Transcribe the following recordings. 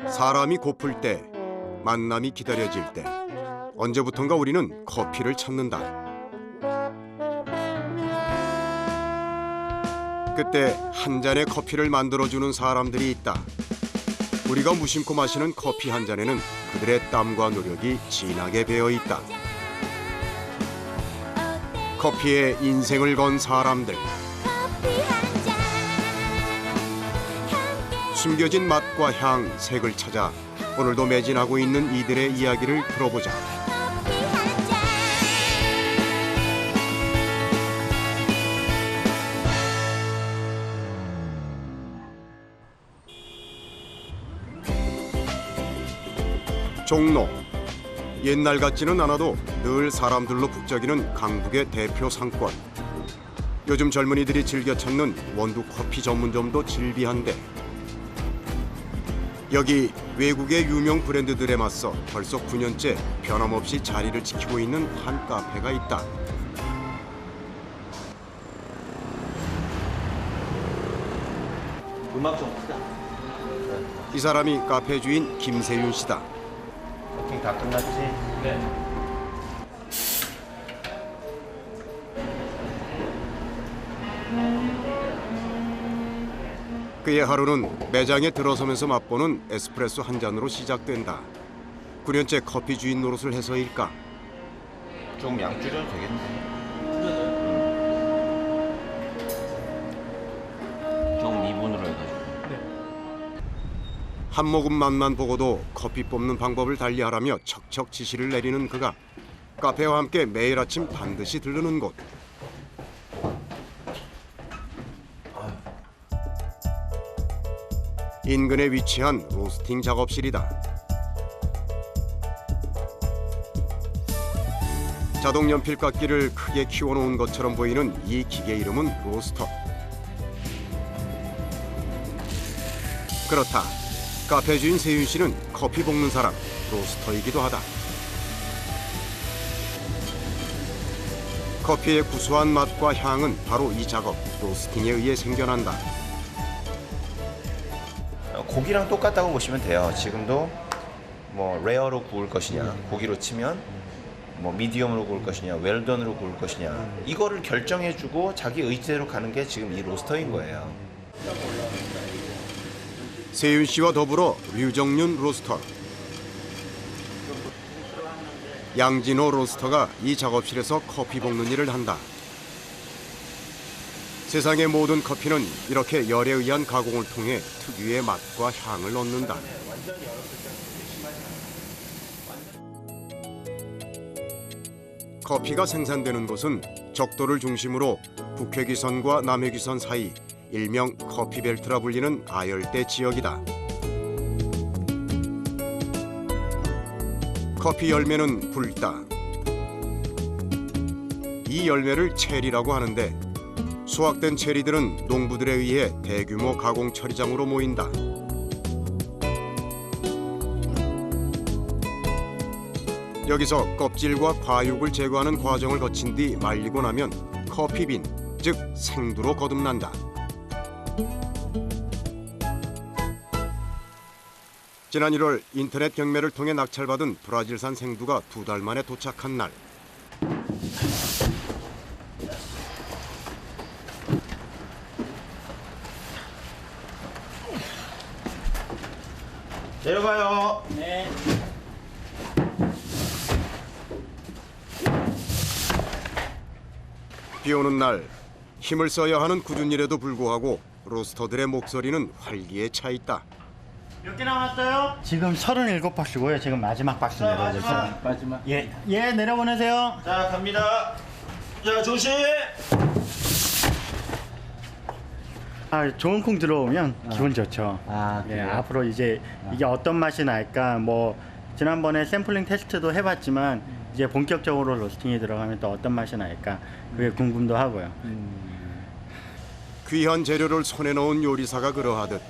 사람이 고플 때, 만남이 기다려질 때, 언제부턴가 우리는 커피를 찾는다. 그때 한 잔의 커피를 만들어주는 사람들이 있다. 우리가 무심코 마시는 커피 한 잔에는 그들의 땀과 노력이 진하게 배어 있다. 커피에 인생을 건 사람들. 숨겨진 맛과 향, 색을 찾아 오늘도 매진하고 있는 이들의 이야기를 들어보자. 종로. 옛날 같지는 않아도 늘 사람들로 북적이는 강북의 대표 상권. 요즘 젊은이들이 즐겨 찾는 원두 커피 전문점도 질비한데 여기 외국의 유명 브랜드들에 맞서 벌써 9년째 변함없이 자리를 지키고 있는 한 카페가 있다. 음악 좀 크다. 이 사람이 카페 주인 김세윤 씨다. 버팅 다 끝났지? 네. 그의 하루는 매장에 들어서면서 맛보는 에스프레소 한 잔으로 시작된다. 9년째 커피 주인 노릇을 해서일까? 좀 양 줄여도 되겠네. 좀 미분으로 해가지고. 한 모금 맛만 보고도 커피 뽑는 방법을 달리하라며 척척 지시를 내리는 그가 카페와 함께 매일 아침 반드시 들르는 곳. 인근에 위치한 로스팅 작업실이다. 자동 연필깎이를 크게 키워놓은 것처럼 보이는 이 기계 이름은 로스터. 그렇다. 카페 주인 세윤 씨는 커피 볶는 사람, 로스터이기도 하다. 커피의 구수한 맛과 향은 바로 이 작업, 로스팅에 의해 생겨난다. 고기랑 똑같다고 보시면 돼요. 지금도 뭐 레어로 구울 것이냐, 고기로 치면 뭐 미디엄으로 구울 것이냐, 웰던으로 구울 것이냐, 이거를 결정해주고 자기 의지대로 가는 게 지금 이 로스터인 거예요. 세윤 씨와 더불어 류정윤 로스터, 양진호 로스터가 이 작업실에서 커피 볶는 일을 한다. 세상의 모든 커피는 이렇게 열에 의한 가공을 통해 특유의 맛과 향을 얻는다. 커피가 생산되는 곳은 적도를 중심으로 북회귀선과 남해귀선 사이 일명 커피벨트라 불리는 아열대 지역이다. 커피 열매는 붉다. 이 열매를 체리라고 하는데 수확된 체리들은 농부들에 의해 대규모 가공 처리장으로 모인다. 여기서 껍질과 과육을 제거하는 과정을 거친 뒤 말리고 나면 커피빈, 즉 생두로 거듭난다. 지난 1월 인터넷 경매를 통해 낙찰받은 브라질산 생두가 2달 만에 도착한 날. 내려가요. 네. 비 오는 날 힘을 써야 하는 굳은 일에도 불구하고 로스터들의 목소리는 활기에 차 있다. 몇 개 남았어요? 지금 37박스고요. 지금 마지막 박스 내려보세요. 마지막. 예, 내려보내세요. 자, 갑니다. 자, 조심. 좋은 콩 들어오면 기분 좋죠. 예, 앞으로 이제 이게 어떤 맛이 날까 뭐 지난번에 샘플링 테스트도 해봤지만 이제 본격적으로 로스팅이 들어가면 또 어떤 맛이 날까 그게 궁금도 하고요. 귀한 재료를 손에 넣은 요리사가 그러하듯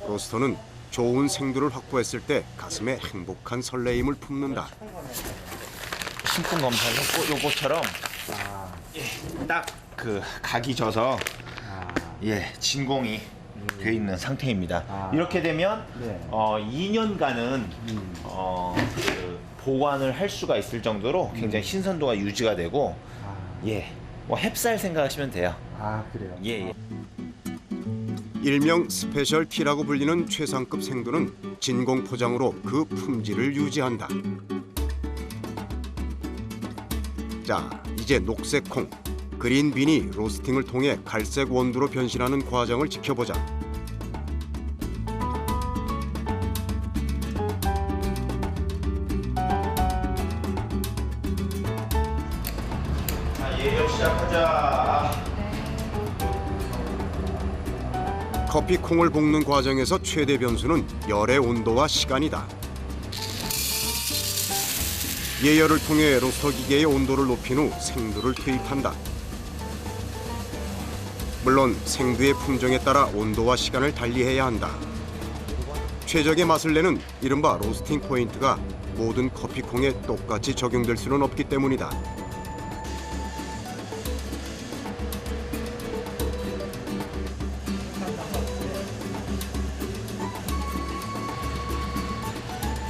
로스터는 좋은 생두를 확보했을 때 가슴에 행복한 설레임을 품는다. 신품 검사는 요거처럼 딱 그 각이 져서 진공이 돼 있는 상태입니다. 아. 이렇게 되면 네. 2년간은 그 보관을 할 수가 있을 정도로 굉장히 신선도가 유지가 되고 예, 뭐 햅쌀 생각하시면 돼요. 아 그래요. 예. 일명 스페셜 티라고 불리는 최상급 생두는 진공 포장으로 그 품질을 유지한다. 자, 이제 녹색 콩, 그린 빈이 로스팅을 통해 갈색 원두로 변신하는 과정을 지켜보자. 자, 예열 시작하자. 커피 콩을 볶는 과정에서 최대 변수는 열의 온도와 시간이다. 예열을 통해 로스터 기계의 온도를 높인 후 생두를 투입한다. 물론 생두의 품종에 따라 온도와 시간을 달리해야 한다. 최적의 맛을 내는 이른바 로스팅 포인트가 모든 커피 콩에 똑같이 적용될 수는 없기 때문이다.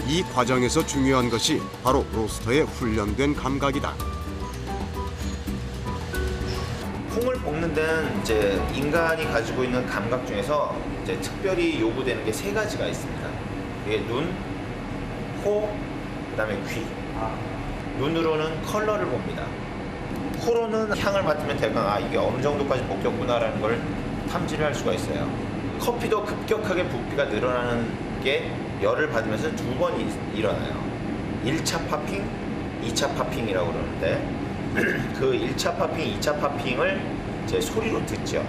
이 과정에서 중요한 것이 바로 로스터의 훈련된 감각이다. 콩을 볶는 데는 이제 인간이 가지고 있는 감각 중에서 이제 특별히 요구되는 게 3가지가 있습니다. 이게 눈, 코, 그다음에 귀. 눈으로는 컬러를 봅니다. 코로는 향을 맡으면 대강 이게 어느 정도까지 볶였구나라는 걸 탐지를 할 수가 있어요. 커피도 급격하게 부피가 늘어나는 게 열을 받으면서 2번 일어나요. 1차 파핑, 2차 파핑이라고 그러는데 그 1차 파핑, 2차 파핑을 제 소리로 듣죠.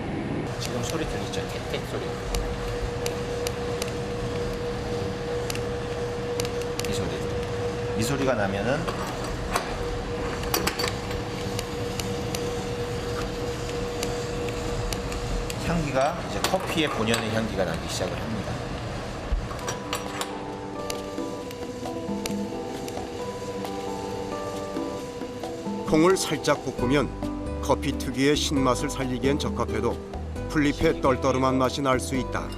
지금 소리 들리죠? 택택 소리. 이 소리. 이 소리가 나면은 향기가 이제 커피의 본연의 향기가 나기 시작을 합니다. 콩을 살짝 볶으면 커피 특유의 신맛을 살리기엔 적합해도 풀잎의 떨떠름한 맛이 날 수 있다.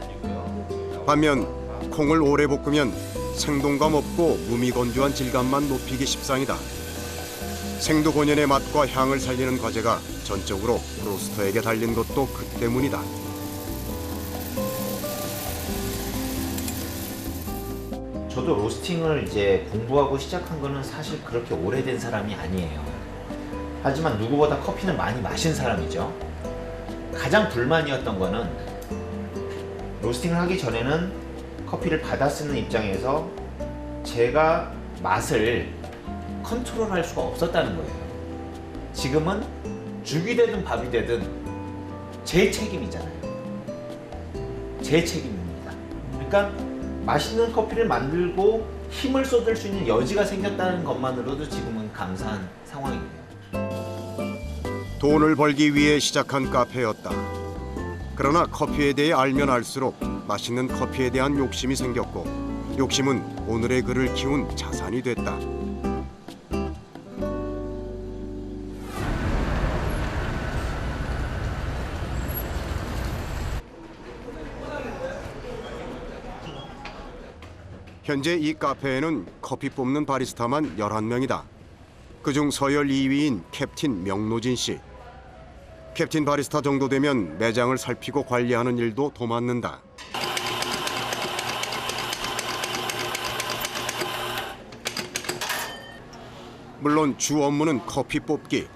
반면 콩을 오래 볶으면 생동감 없고 무미건조한 질감만 높이기 십상이다. 생두 본연의 맛과 향을 살리는 과제가 전적으로 로스터에게 달린 것도 그 때문이다. 저도 로스팅을 이제 공부하고 시작한 거는 사실 그렇게 오래된 사람이 아니에요. 하지만 누구보다 커피는 많이 마신 사람이죠. 가장 불만이었던 거는 로스팅을 하기 전에는 커피를 받아 쓰는 입장에서 제가 맛을 컨트롤할 수가 없었다는 거예요. 지금은 죽이 되든 밥이 되든 제 책임이잖아요. 제 책임입니다. 그러니까 맛있는 커피를 만들고 힘을 쏟을 수 있는 여지가 생겼다는 것만으로도 지금은 감사한 상황이에요. 돈을 벌기 위해 시작한 카페였다. 그러나 커피에 대해 알면 알수록 맛있는 커피에 대한 욕심이 생겼고 욕심은 오늘의 그를 키운 자산이 됐다. 현재 이 카페에는 커피 뽑는 바리스타만 11명이다. 그중 서열 2위인 캡틴 명노진 씨. 캡틴 바리스타 정도 되면 매장을 살피고 관리하는 일도 도맡는다. 물론 주 업무는 커피 뽑기.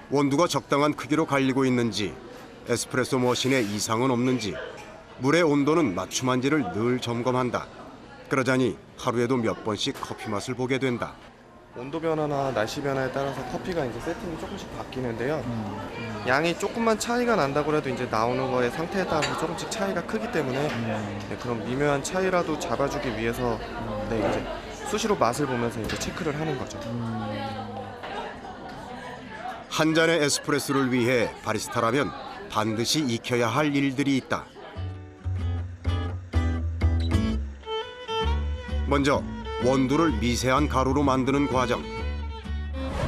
원두가 적당한 크기로 갈리고 있는지, 에스프레소 머신에 이상은 없는지, 물의 온도는 맞춤한지를 늘 점검한다. 그러자니 하루에도 몇 번씩 커피 맛을 보게 된다. 온도 변화나 날씨 변화에 따라서 커피가 이제 세팅이 조금씩 바뀌는데요. 양이 조금만 차이가 난다고 해도 이제 나오는 거의 상태에 따라서 조금씩 차이가 크기 때문에 네, 그런 미묘한 차이라도 잡아주기 위해서 네, 이제 수시로 맛을 보면서 이제 체크를 하는 거죠. 한 잔의 에스프레소를 위해 바리스타라면 반드시 익혀야 할 일들이 있다. 먼저 원두를 미세한 가루로 만드는 과정.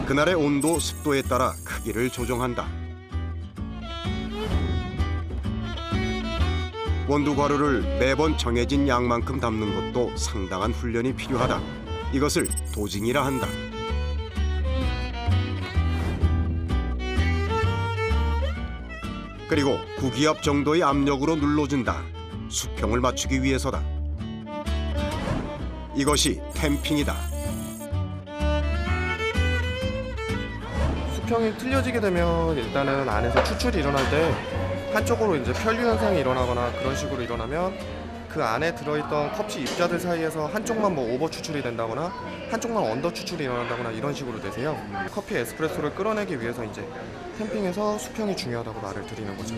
그날의 온도, 습도에 따라 크기를 조정한다. 원두 가루를 매번 정해진 양만큼 담는 것도 상당한 훈련이 필요하다. 이것을 도징이라 한다. 그리고 9기압 정도의 압력으로 눌러준다. 수평을 맞추기 위해서다. 이것이 탬핑이다. 수평이 틀려지게 되면 일단은 안에서 추출이 일어날 때 한쪽으로 이제 편류 현상이 일어나거나 그런 식으로 일어나면 그 안에 들어있던 컵치 입자들 사이에서 한쪽만 뭐 오버 추출이 된다거나 한쪽만 언더 추출이 일어난다거나 이런 식으로 되세요. 커피 에스프레소를 끌어내기 위해서 이제 탬핑에서 수평이 중요하다고 말을 드리는 거죠.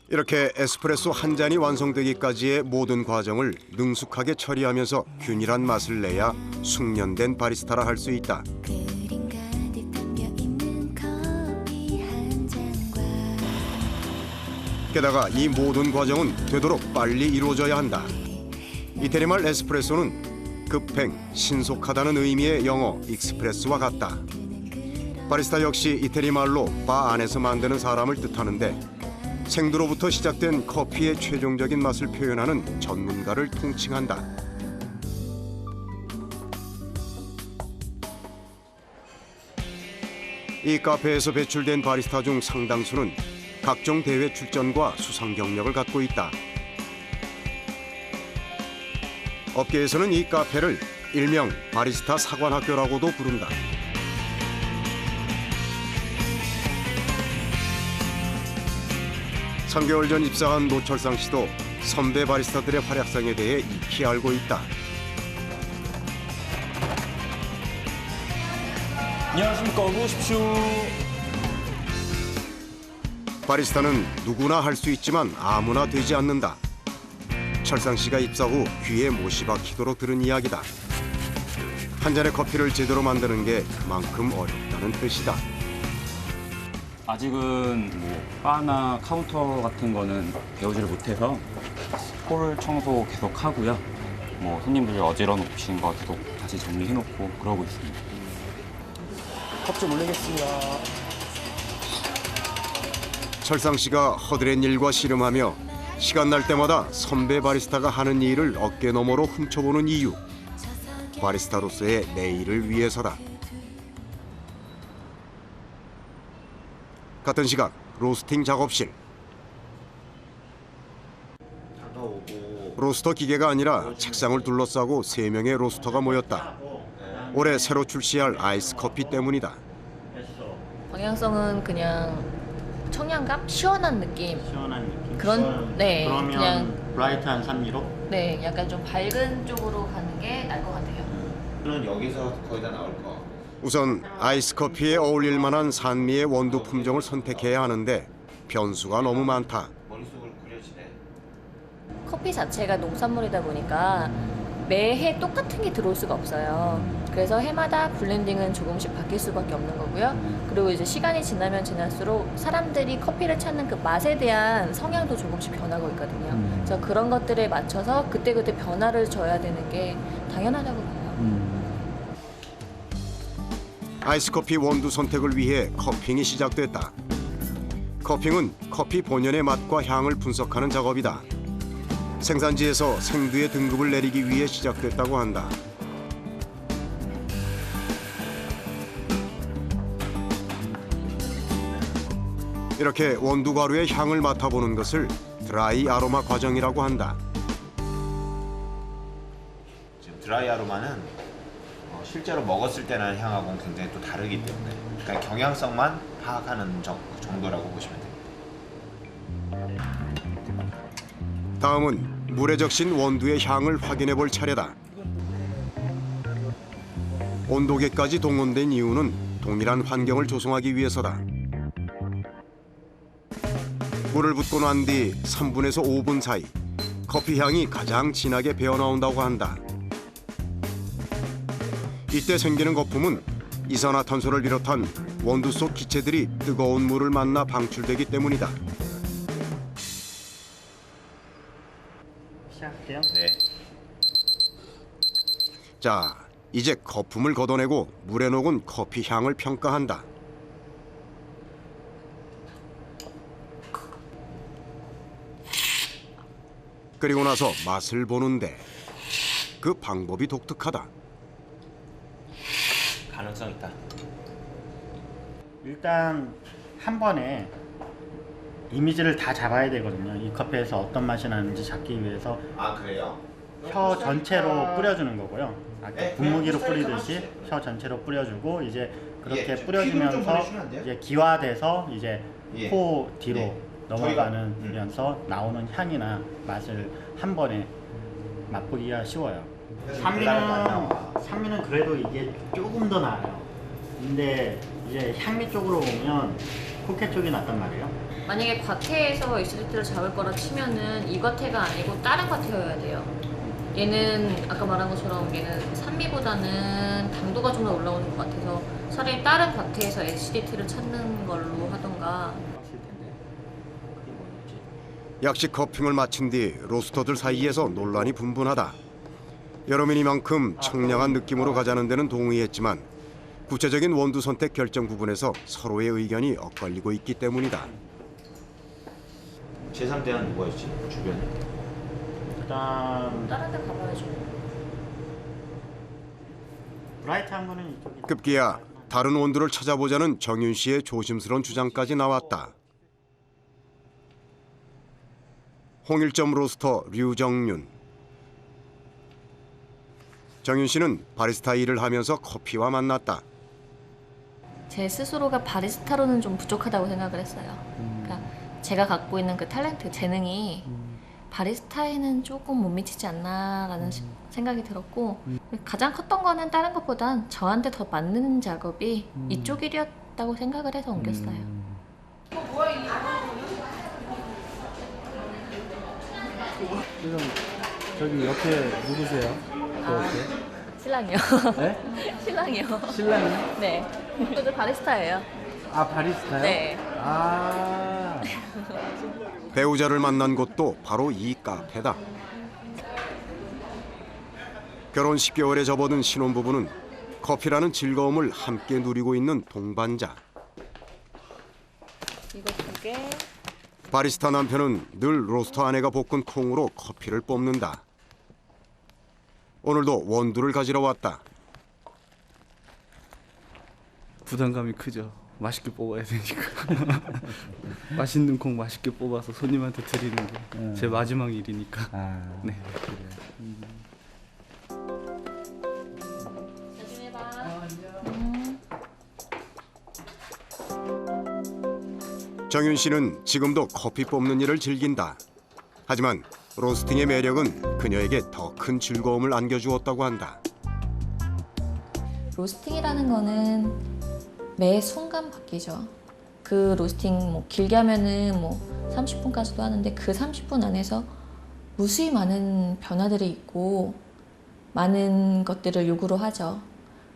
이렇게 에스프레소 한 잔이 완성되기까지의 모든 과정을 능숙하게 처리하면서 균일한 맛을 내야 숙련된 바리스타라 할 수 있다. 그림 가득 담겨 있는 커피 한 잔과 게다가 이 모든 과정은 되도록 빨리 이루어져야 한다. 이태리말 에스프레소는 급행, 신속하다는 의미의 영어 익스프레스와 같다. 바리스타 역시 이태리 말로 바 안에서 만드는 사람을 뜻하는데 생두로부터 시작된 커피의 최종적인 맛을 표현하는 전문가를 통칭한다. 이 카페에서 배출된 바리스타 중 상당수는 각종 대회 출전과 수상 경력을 갖고 있다. 업계에서는 이 카페를 일명 바리스타 사관학교라고도 부른다. 삼 개월 전 입사한 노철상 씨도 선배 바리스타들의 활약상에 대해 익히 알고 있다. 안녕하십니까. 어서 오십시오. 바리스타는 누구나 할 수 있지만 아무나 되지 않는다. 철상 씨가 입사 후 귀에 못이 박히도록 들은 이야기다. 한 잔의 커피를 제대로 만드는 게 그만큼 어렵다는 뜻이다. 아직은 뭐 바나 카운터 같은 거는 배우지를 못해서 홀 청소 계속 하고요. 뭐 손님들 어지러 놓으신 거 계속 다시 정리해 놓고 그러고 있습니다. 컵 좀 올리겠습니다. 철상 씨가 허드렛 일과 씨름하며 시간 날 때마다 선배 바리스타가 하는 일을 어깨너머로 훔쳐보는 이유. 바리스타로서의 내일을 위해서다. 같은 시각 로스팅 작업실. 로스터 기계가 아니라 책상을 둘러싸고 3명의 로스터가 모였다. 올해 새로 출시할 아이스 커피 때문이다. 방향성은 그냥 청량감, 시원한 느낌. 시원한 느낌. 그런 네, 그러면 그냥 브라이트한 산미로. 네, 약간 좀 밝은 쪽으로 가는 게 나을 것 같아요. 는 여기서 거의 다 나올 거. 우선 아이스 커피에 어울릴 만한 산미의 원두 품종을 선택해야 하는데 변수가 너무 많다. 머릿속을 그려지네. 커피 자체가 농산물이다 보니까 매해 똑같은 게 들어올 수가 없어요. 그래서 해마다 블렌딩은 조금씩 바뀔 수밖에 없는 거고요. 그리고 이제 시간이 지나면 지날수록 사람들이 커피를 찾는 그 맛에 대한 성향도 조금씩 변하고 있거든요. 그래서 그런 것들에 맞춰서 그때그때 변화를 줘야 되는 게 당연하다고 봐요. 아이스 커피 원두 선택을 위해 커핑이 시작됐다. 커핑은 커피 본연의 맛과 향을 분석하는 작업이다. 생산지에서 생두의 등급을 내리기 위해 시작됐다고 한다. 이렇게 원두 가루의 향을 맡아보는 것을 드라이 아로마 과정이라고 한다. 지금 드라이 아로마는 실제로 먹었을 때 나는 향하고는 굉장히 또 다르기 때문에 그냥 경향성만 파악하는 정도라고 보시면 됩니다. 다음은 물에 적신 원두의 향을 확인해 볼 차례다. 온도계까지 동원된 이유는 동일한 환경을 조성하기 위해서다. 물을 붓고 난 뒤 3분에서 5분 사이 커피 향이 가장 진하게 배어나온다고 한다. 이때 생기는 거품은 이산화탄소를 비롯한 원두 속 기체들이 뜨거운 물을 만나 방출되기 때문이다. 시작할게요. 네. 자, 이제 거품을 걷어내고 물에 녹은 커피 향을 평가한다. 그리고 나서 맛을 보는데 그 방법이 독특하다. 가능성 있다. 일단 한 번에 이미지를 다 잡아야 되거든요. 이 커피에서 어떤 맛이 나는지 잡기 위해서 아 그래요? 혀 전체로 뿌려주는 거고요. 아까 네, 분무기로 그냥 뿌리듯이 해주세요. 혀 전체로 뿌려주고 이제 그렇게 예, 좀 뿌려주면서 팁을 좀 보내주시면 안 돼요? 이제 기화돼서 이제 예. 코 뒤로 예. 넘어가면서 나오는 향이나 맛을 한 번에 맛보기가 쉬워요. 산미는 그래도 이게 조금 더 나아요. 근데 이제 향미 쪽으로 오면 코케 쪽이 낫단 말이에요. 만약에 과태에서 에시디티를 잡을 거라 치면은 이 과태가 아니고 다른 과태여야 돼요. 얘는 아까 말한 것처럼 얘는 산미보다는 당도가 좀 더 올라오는 것 같아서 차라리 다른 과태에서 에시디티를 찾는 걸로 하던가. 약식 커핑을 마친 뒤 로스터들 사이에서 논란이 분분하다. 여러분 이만큼 청량한 느낌으로 가자는 데는 동의했지만 구체적인 원두 선택 결정 부분에서 서로의 의견이 엇갈리고 있기 때문이다. 제3대는 누구였지? 주변에? 그다음 다른 데 가봐야죠. 브라이트한 거는 이쪽이 급기야 다른 원두를 찾아보자는 정윤 씨의 조심스러운 주장까지 나왔다. 홍일점 로스터 류정윤. 정윤 씨는 바리스타 일을 하면서 커피와 만났다. 제 스스로가 바리스타로는 좀 부족하다고 생각을 했어요. 그러니까 제가 갖고 있는 그 탤런트, 재능이 바리스타에는 조금 못 미치지 않나라는 생각이 들었고 가장 컸던 거는 다른 것보단 저한테 더 맞는 작업이 이쪽 일이었다고 생각을 해서 옮겼어요. 지금 저기 옆에 누구세요? 신랑이요. 네? 신랑이요. 신랑이? 네. 저도 바리스타예요. 아 바리스타요? 네. 아 배우자를 만난 곳도 바로 이 카페다. 결혼 10개월에 접어든 신혼부부는 커피라는 즐거움을 함께 누리고 있는 동반자. 이거 2개. 바리스타 남편은 늘 로스터 아내가 볶은 콩으로 커피를 뽑는다. 오늘도 원두를 가지러 왔다. 부담감이 크죠. 맛있게 뽑아야 되니까. 맛있는 콩 맛있게 뽑아서 손님한테 드리는 게 제 마지막 일이니까. 네. 나중에 봐. 정윤 씨는 지금도 커피 뽑는 일을 즐긴다. 하지만 로스팅의 매력은 그녀에게 더 큰 즐거움을 안겨주었다고 한다. 로스팅이라는 거는 매 순간 바뀌죠. 그 로스팅 뭐 길게 하면은 뭐 30분까지도 하는데 그 30분 안에서 무수히 많은 변화들이 있고 많은 것들을 요구를 하죠.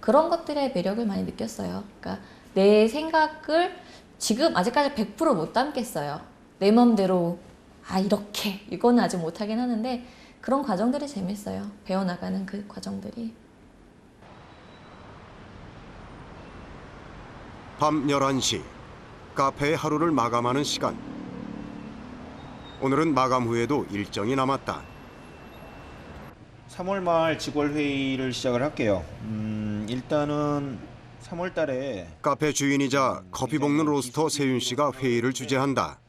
그런 것들의 매력을 많이 느꼈어요. 그러니까 내 생각을 지금 아직까지 100% 못 담겠어요. 내 맘대로 이렇게 이거는 아직 못하긴 하는데 그런 과정들이 재밌어요. 배워나가는 그 과정들이. 밤 11시 카페의 하루를 마감하는 시간. 오늘은 마감 후에도 일정이 남았다. 3월 말 직원 회의를 시작을 할게요. 일단은 3월 달에 카페 주인이자 커피 볶는 로스터 세윤 씨가 회의를 주재한다.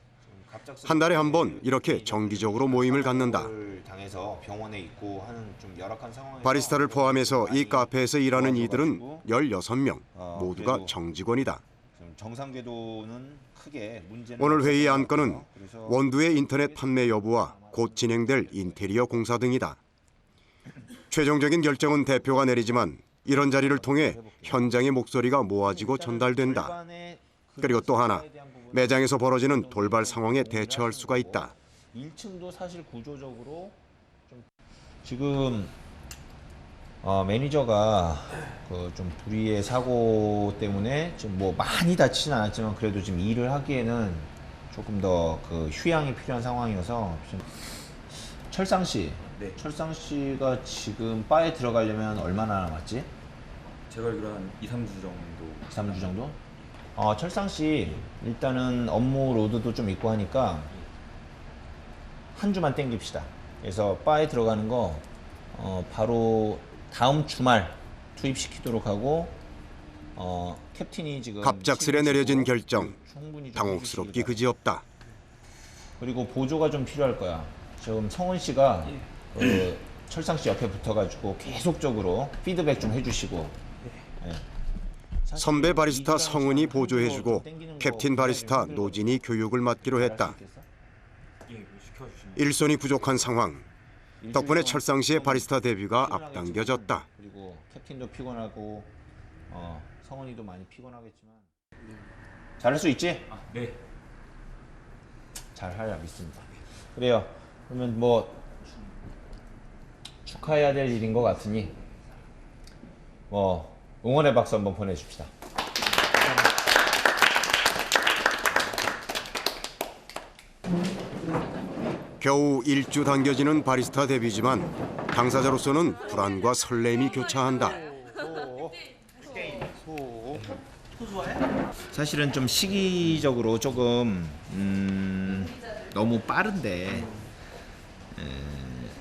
한 달에 한 번 이렇게 정기적으로 모임을 갖는다. 당해서 병원에 있고 하는 좀 열악한 상황에서 바리스타를 포함해서 이 카페에서 일하는 이들은 16명, 모두가 정직원이다. 정상 궤도는 크게 문제는 오늘 회의 없었던 것 안건은 같아요. 그래서 원두의 인터넷 판매 여부와 곧 진행될 인테리어 공사 등이다. 최종적인 결정은 대표가 내리지만 이런 자리를 통해 현장의 목소리가 모아지고 전달된다. 절반의 그 그리고 또 하나, 대한 부분은 매장에서 벌어지는 돌발 상황에 대처할 수가 있다. 1층도 사실 구조적으로 좀 지금 매니저가 그 좀 불의의 사고 때문에 지금 뭐 많이 다치진 않았지만 그래도 지금 일을 하기에는 조금 더 그 휴양이 필요한 상황이어서 좀 철상 씨, 네. 철상 씨가 지금 바에 들어가려면 얼마나 남았지? 제가 알기로 한 2, 3주 정도. 3주 정도? 철상 씨 일단은 업무 로드도 좀 있고 하니까 한 주만 땡깁시다. 그래서 바에 들어가는 거 바로 다음 주말 투입시키도록 하고 캡틴이 지금 갑작스레 내려진 결정, 충분히 좀 당혹스럽기 해주시기 그지없다. 그리고 보조가 좀 필요할 거야. 지금 성훈 씨가 철상 씨 옆에 붙어가지고 계속적으로 피드백 좀 해주시고. 예. 선배 바리스타 성은이 보조해주고 캡틴 바리스타 노진이 교육을 맡기로 했다. 일손이 부족한 상황. 덕분에 철상 씨의 바리스타 데뷔가 앞당겨졌다. 그리고 캡틴도 피곤하고 성훈이도 많이 피곤하겠지만 잘할 수 있지? 네. 잘하리라 믿습니다. 그래요. 그러면 뭐 축하해야 될 일인 것 같으니 뭐 응원의 박수 한번 보내줍시다. 겨우 1주 당겨지는 바리스타 데뷔지만 당사자로서는 불안과 설렘이 교차한다. 사실은 좀 시기적으로 조금 너무 빠른데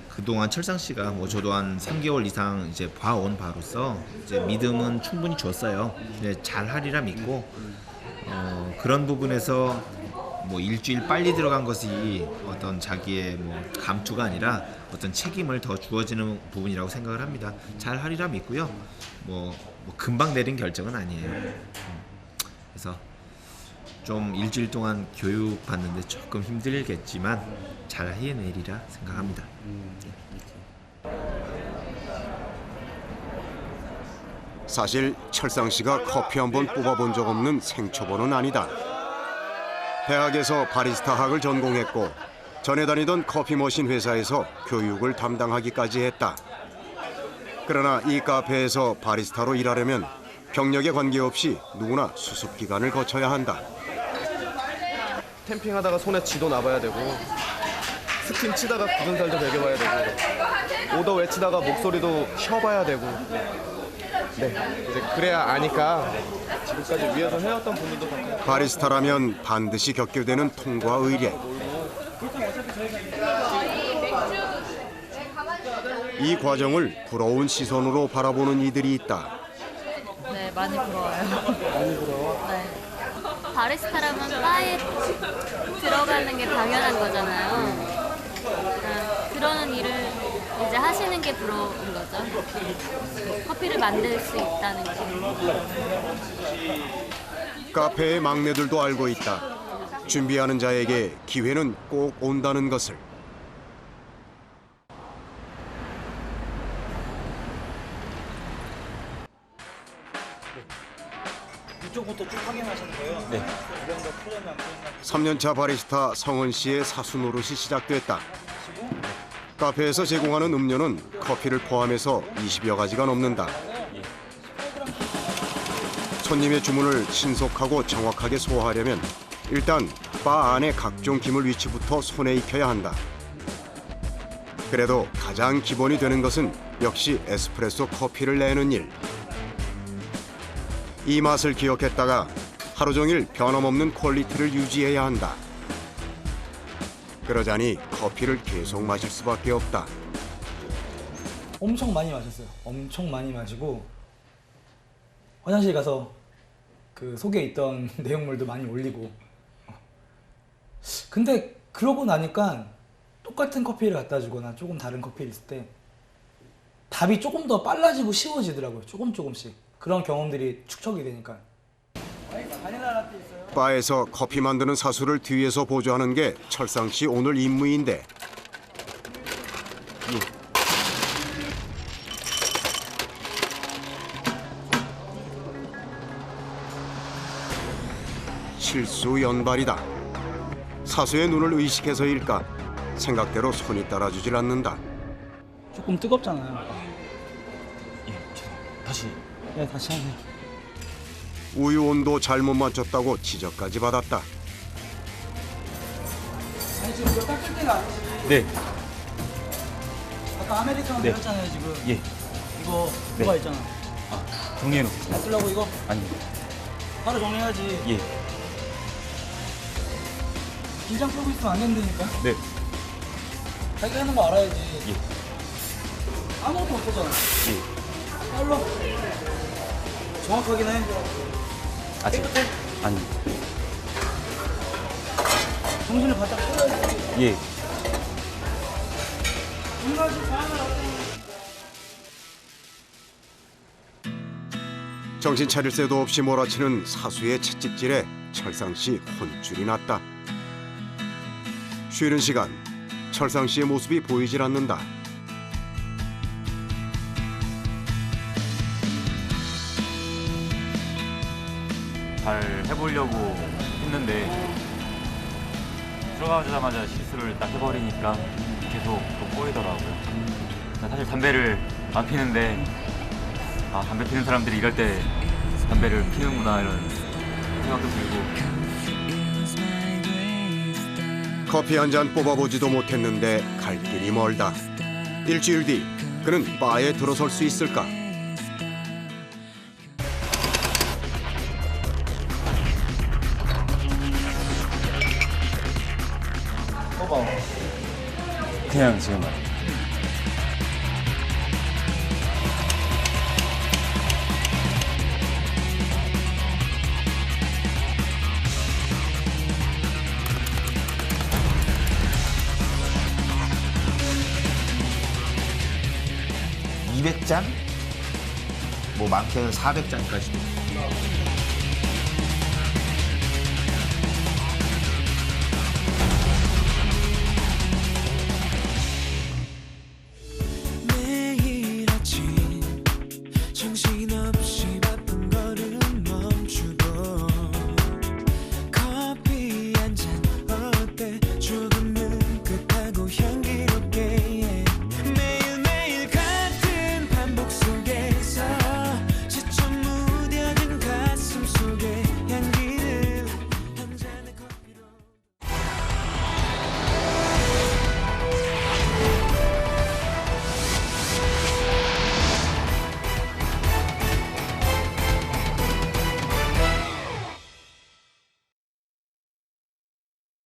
그동안 철상 씨가 뭐 저도 한 3개월 이상 이제 봐온 바로서 이제 믿음은 충분히 줬어요. 잘 하리라 믿고 그런 부분에서 뭐 일주일 빨리 들어간 것이 어떤 자기의 뭐 감투가 아니라 어떤 책임을 더 주어지는 부분이라고 생각을 합니다. 잘 하리라 믿고요. 뭐 금방 내린 결정은 아니에요. 그래서 좀 일주일 동안 교육 받는데 조금 힘들겠지만 잘 해내리라 생각합니다. 사실 철상 씨가 커피 한 번 뽑아본 적 없는 생초보는 아니다. 대학에서 바리스타 학을 전공했고 전에 다니던 커피 머신 회사에서 교육을 담당하기까지 했다. 그러나 이 카페에서 바리스타로 일하려면 경력에 관계없이 누구나 수습 기간을 거쳐야 한다. 캠핑하다가 손에 쥐도 나봐야 되고 스팀 치다가 굳은 살도 베겨봐야 되고 오더 외치다가 목소리도 쉬어봐야 되고 네 이제 그래야 아니까 지금까지 위에서 해왔던 분들도 다 바리스타라면 반드시 겪게 되는 통과 의례. 이 과정을 부러운 시선으로 바라보는 이들이 있다. 네, 많이 부러워요. 많이 부러워? 네. 바리스타라면 바에 들어가는 게 당연한 거잖아요. 그러는 일을 이제 하시는 게 부러운 거죠. 커피를 만들 수 있다는 게. 카페의 막내들도 알고 있다. 준비하는 자에게 기회는 꼭 온다는 것을. 이쪽부터 쭉 확인하시는 거예요? 네. 3년차 바리스타 성은 씨의 사수 노릇이 시작됐다. 카페에서 제공하는 음료는 커피를 포함해서 20여 가지가 넘는다. 손님의 주문을 신속하고 정확하게 소화하려면 일단 바 안의 각종 기물 위치부터 손에 익혀야 한다. 그래도 가장 기본이 되는 것은 역시 에스프레소 커피를 내는 일. 이 맛을 기억했다가 하루 종일 변함없는 퀄리티를 유지해야 한다. 그러자니 커피를 계속 마실 수밖에 없다. 엄청 많이 마셨어요. 엄청 많이 마시고 화장실 가서 그 속에 있던 내용물도 많이 올리고 근데 그러고 나니까 똑같은 커피를 갖다 주거나 조금 다른 커피를 있을 때 답이 조금 더 빨라지고 쉬워지더라고요. 조금씩 그런 경험들이 축적이 되니까. 바에서 커피 만드는 사수를 뒤에서 보조하는 게 철상 씨 오늘 임무인데. 실수 연발이다. 사수의 눈을 의식해서일까 생각대로 손이 따라주질 않는다. 조금 뜨겁잖아요. 다시. 네, 다시 하세요. 우유 온도 잘못 맞췄다고 지적까지 받았다. 아니 지금 이거 닦을 때가 아니지. 네. 아까 아메리카노 네. 드렸잖아요 지금. 예. 이거 네. 뭐가 있잖아. 정리해놓겠습니다. 다 쓰려고 이거 아니. 바로 정리해야지. 예. 긴장 풀고 있으면 안 된다니까. 네. 자기가 하는 거 알아야지. 예. 아무것도 못 보잖아. 예. 빨로. 정확하긴 해. 아직. 깨끗해. 아니. 정신을 바짝 차려야지. 예. 정신 차릴 새도 없이 몰아치는 사수의 채찍질에 철상 씨 혼쭐이 났다. 쉬는 시간, 철상 씨의 모습이 보이질 않는다. 잘 해보려고 했는데 들어가자마자 실수를 딱 해버리니까 계속 또 꼬이더라고요. 사실 담배를 안 피는데 아, 담배 피는 사람들이 이럴 때 담배를 피는구나 이런 생각도 들고. 커피 한 잔 뽑아보지도 못했는데 갈 길이 멀다. 일주일 뒤 그는 바에 들어설 수 있을까? 그냥 지금 말이야. (200잔) 뭐 많게는 (400잔까지도) 매일 아침 정신없이